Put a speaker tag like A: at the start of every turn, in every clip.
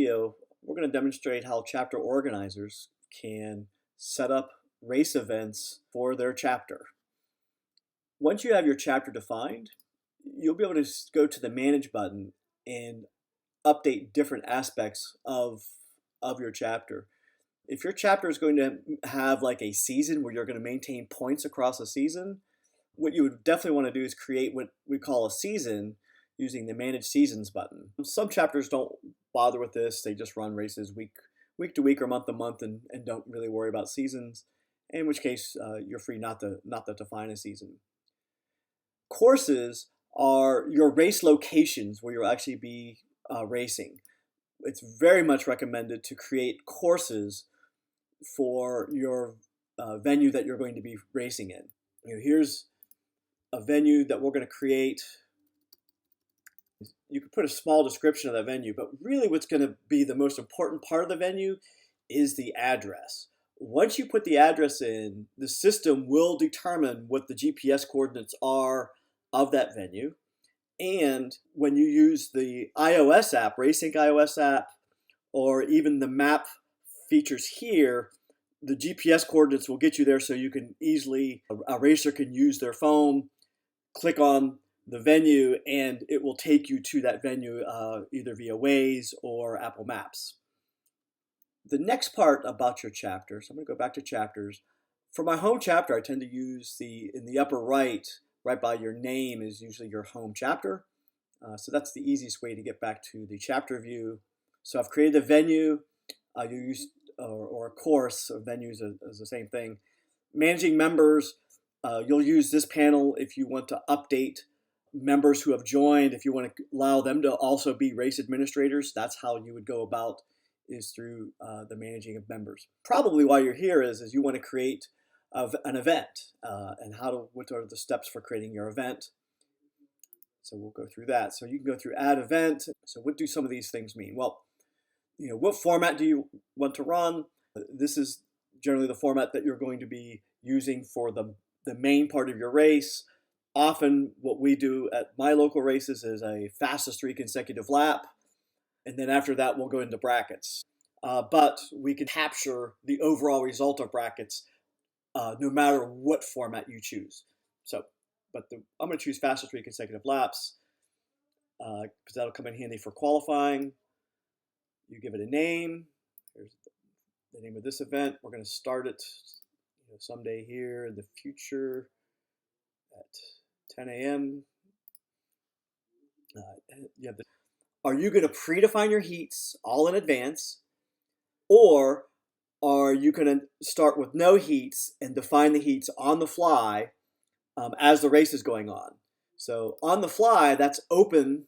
A: video, we're going to demonstrate how chapter organizers can set up race events for their chapter. Once you have your chapter defined, you'll be able to go to the Manage button and update different aspects of your chapter. If your chapter is going to have like a season where you're going to maintain points across a season, what you would definitely want to do is create what we call a season using the Manage Seasons button. Some chapters don't bother with this. They just run races week to week or month to month and don't really worry about seasons, in which case you're free not to define a season. Courses are your race locations where you'll actually be racing. It's very much recommended to create courses for your venue that you're going to be racing in. Here's a venue that we're going to create. You can put a small description of that venue, but really what's going to be the most important part of the venue is the address. Once you put the address in, the system will determine what the GPS coordinates are of that venue. And when you use the iOS app, RaceSync iOS app, or even the map features here, the GPS coordinates will get you there so you can easily, a racer can use their phone, click on the venue, and it will take you to that venue either via Waze or Apple Maps. The next part about your chapter, so I'm going to go back to chapters. For my home chapter, I tend to use in the upper right by your name is usually your home chapter. So that's the easiest way to get back to the chapter view. So I've created a venue, you use or a course. A venue is the same thing. Managing members, you'll use this panel if you want to update members who have joined. If you want to allow them to also be race administrators, that's how you would go about, is through the managing of members. Probably why you're here is you want to create an event and what are the steps for creating your event. So we'll go through that. So you can go through add event. So what do some of these things mean? Well, what format do you want to run? This is generally the format that you're going to be using for the main part of your race. Often what we do at my local races is a fastest 3 consecutive lap. And then after that, we'll go into brackets. But we can capture the overall result of brackets no matter what format you choose. So, I'm going to choose fastest 3 consecutive laps because that'll come in handy for qualifying. You give it a name. Here's the name of this event. We're going to start it someday here in the future at 10 a.m. Are you going to predefine your heats all in advance, or are you going to start with no heats and define the heats on the fly as the race is going on? So on the fly, that's open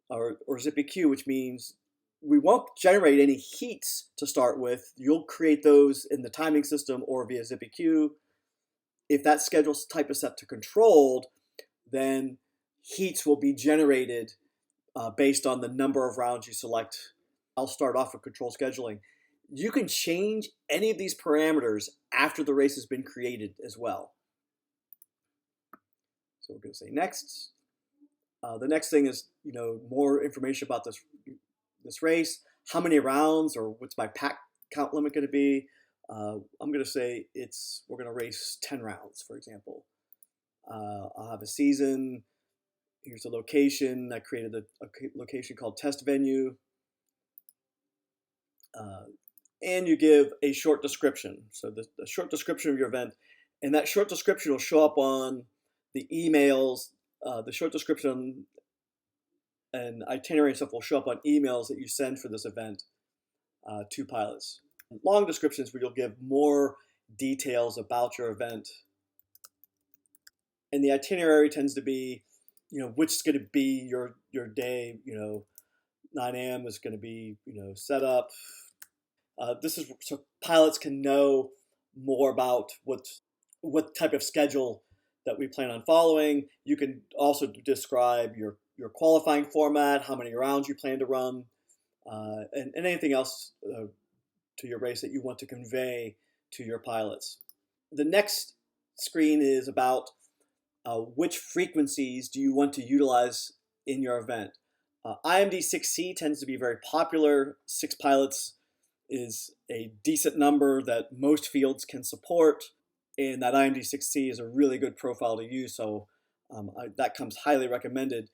A: or zippy queue, which means we won't generate any heats to start with. You'll create those in the timing system or via zippy queue. If that schedule type is set to controlled, then heats will be generated based on the number of rounds you select. I'll start off with control scheduling. You can change any of these parameters after the race has been created as well. So we're going to say next. The next thing is more information about this race. How many rounds, or what's my pack count limit going to be? I'm going to say we're going to race 10 rounds, for example. I'll have a season. Here's the location. I created a location called test venue. And you give a short description. So the short description of your event, and that short description will show up on the emails. The short description and itinerary stuff will show up on emails that you send for this event to pilots. Long descriptions where you'll give more details about your event. And the itinerary tends to be, which is going to be your day. 9 a.m. is going to be, setup. This is so pilots can know more about what type of schedule that we plan on following. You can also describe your qualifying format, how many rounds you plan to run, and anything else to your race that you want to convey to your pilots. The next screen is about which frequencies do you want to utilize in your event. IMD 6C tends to be very popular. 6 pilots is a decent number that most fields can support, and that IMD 6C is a really good profile to use, so that comes highly recommended.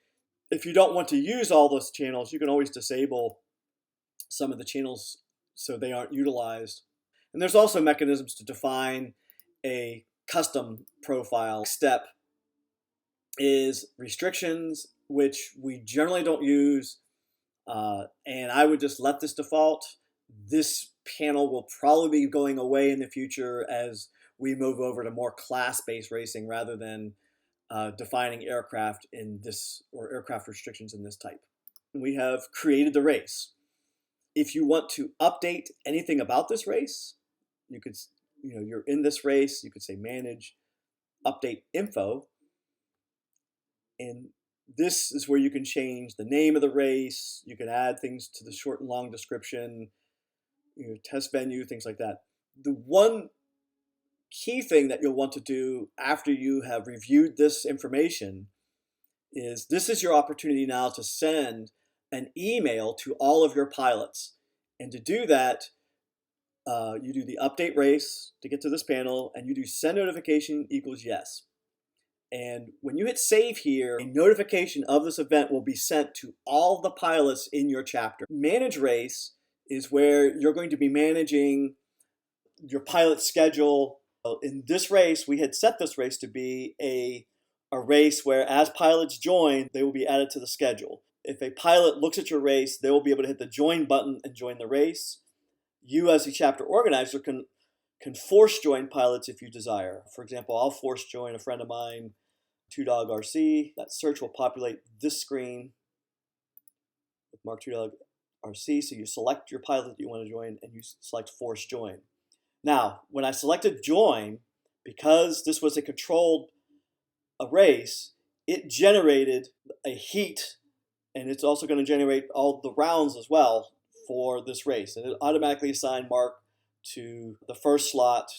A: If you don't want to use all those channels, you can always disable some of the channels so they aren't utilized. And there's also mechanisms to define a custom profile. Next step is restrictions, which we generally don't use, and I would just let this default. This panel will probably be going away in the future as we move over to more class-based racing rather than defining aircraft in this, or aircraft restrictions in this type. We have created the race. If you want to update anything about this race, you could, you're in this race, you could say manage, update info, and this is where you can change the name of the race. You can add things to the short and long description, test venue, things like that. The one key thing that you'll want to do after you have reviewed this information is this is your opportunity now to send an email to all of your pilots. And to do that, you do the update race to get to this panel, and you do send notification equals yes. And when you hit save here, a notification of this event will be sent to all the pilots in your chapter. Manage race is where you're going to be managing your pilot schedule. In this race, we had set this race to be a race where as pilots join, they will be added to the schedule. If a pilot looks at your race, they will be able to hit the join button and join the race. You as a chapter organizer can force join pilots if you desire. For example, I'll force join a friend of mine, Two Dog RC. That search will populate this screen with Mark Two Dog RC. So you select your pilot that you want to join and you select force join. Now, when I selected join, because this was a controlled race, it generated a heat, and it's also going to generate all the rounds as well for this race. And it automatically assigned Mark to the first slot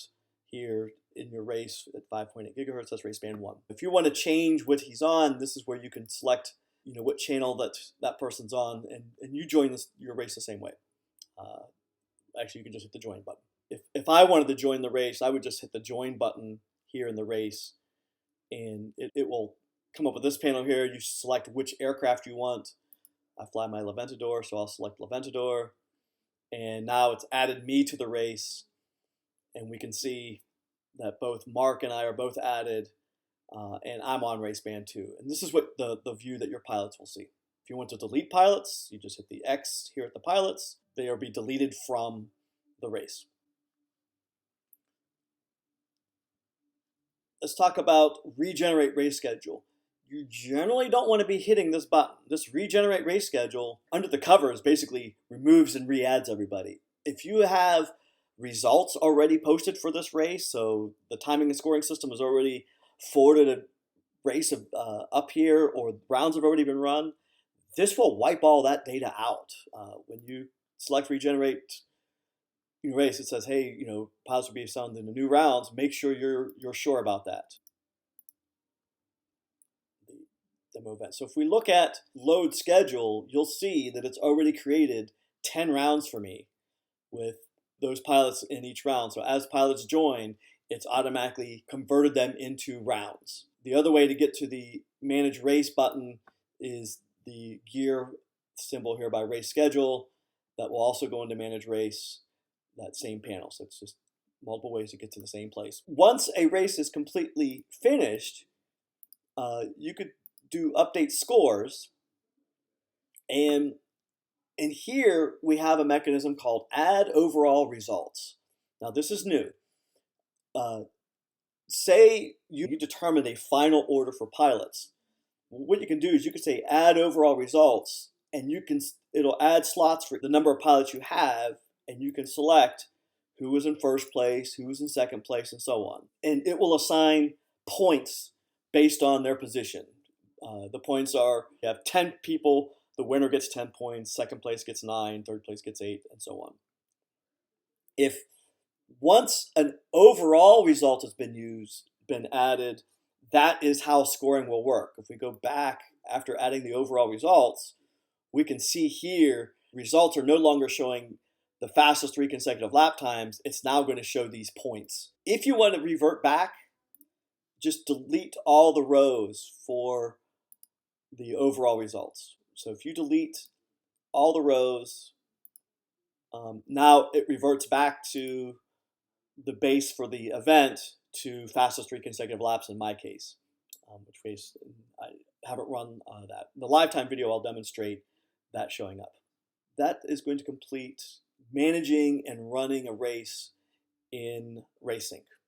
A: here in your race at 5.8 gigahertz. That's race band 1. If you want to change what he's on, this is where you can select what channel that person's on, and you join your race the same way. Actually, you can just hit the join button. If I wanted to join the race, I would just hit the join button here in the race, and it will come up with this panel here. You select which aircraft you want. I fly my Levantador, so I'll select Levantador, and now it's added me to the race, and we can see that both Mark and I are both added, and I'm on race band 2. And this is what the view that your pilots will see. If you want to delete pilots, you just hit the X here at the pilots. They will be deleted from the race. Let's talk about regenerate race schedule. You generally don't want to be hitting this button. This regenerate race schedule under the covers basically removes and re-adds everybody. If you have results already posted for this race, so the timing and scoring system has already forwarded a race up here, or rounds have already been run, this will wipe all that data out. When you select regenerate race, it says, hey, pilots will be assigned in the new rounds. Make sure you're sure about that. The demo event. So if we look at load schedule, you'll see that it's already created 10 rounds for me with those pilots in each round. So as pilots join, it's automatically converted them into rounds. The other way to get to the manage race button is the gear symbol here by race schedule. That will also go into manage race, that same panel. So it's just multiple ways to get to the same place. Once a race is completely finished, you could do update scores, and here we have a mechanism called add overall results. Now this is new. Say you determined a final order for pilots. What you can do is you can say add overall results, and it'll add slots for the number of pilots you have, and you can select who was in first place, who was in second place, and so on. And it will assign points based on their position. The points are, you have 10 people, the winner gets 10 points, second place gets 9, third place gets 8, and so on. If once an overall result has been added, that is how scoring will work. If we go back after adding the overall results, we can see here results are no longer showing the fastest 3 consecutive lap times. It's now going to show these points. If you want to revert back, just delete all the rows for the overall results. So if you delete all the rows, now it reverts back to the base for the event to fastest 3 consecutive laps in my case, which case I haven't run that. In the lifetime video, I'll demonstrate that showing up. That is going to complete managing and running a race in RaceSync.